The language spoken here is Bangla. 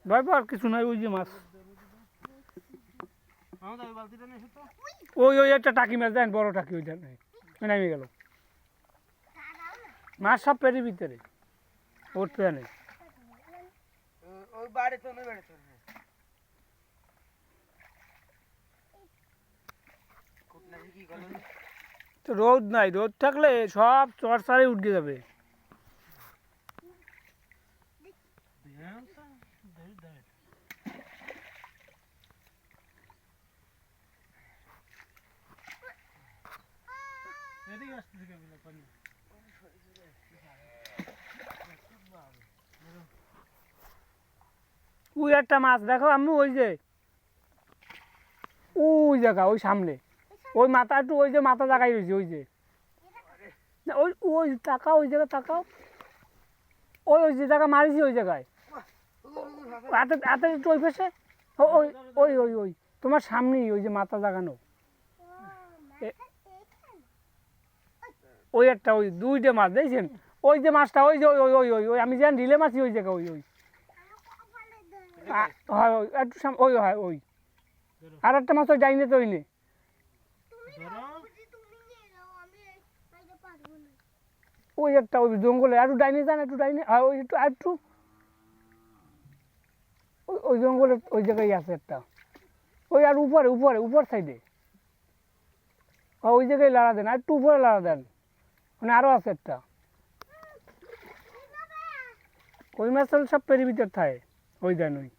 ভয় পাওয়ার কিছু নাই, ওই যে মাছ, ওই ওই একটা টাকি মাছ দেন, বড় টাকি, ওইটা নেই, নেমে গেল মাছ সব পেরির ভিতরে, ওর পেয়ে নেই। তো রোদ নাই, রোদ থাকলে সব চড় উঠে যাবে। ওই একটা মাছ দেখো আম্মু, ওই যে ওই জায়গা, ওই সামনে ওই মাথা একটু, ওই যে মাথা জায়গায় রয়েছে, ওই যে ওই ওই তাকাও, ওই জায়গায় তাকাও, ওই ওই যে জায়গা মারিছি ওই জায়গায়, হাতে হাতে একটু ওই পাশে, ওই ওই ওই ওই তোমার সামনেই ওই যে মাথা জাগানো, ওই একটা, ওই দুইটা মাছ দেখছেন, ওই যে মাছটা, ওই যে ওই ওই ওই ওই ওই আমি যেন ঢিলে মাছি, ওই জায়গা, ওই ওই হয়, ওই একটু ওই হয় ওই, আর একটা মাছ ওই ডাইনে তো, ওই নে ওই একটা, ওই জঙ্গলে একটু ডাইনে যান, একটু ডাইনে, হয় ওই একটু আর একটু, ওই ওই জঙ্গলে ওই জায়গায় আছে একটা, ওই আর উপরে উপরে উপর সাইডে, ওই জায়গায় লাড়া দেন, আর একটু উপরে লাড়া দেন, মানে আরও আছে একটা, ওই মাছ তাহলে সব পেরির ভিতর থাকে, ওই দেন ওই।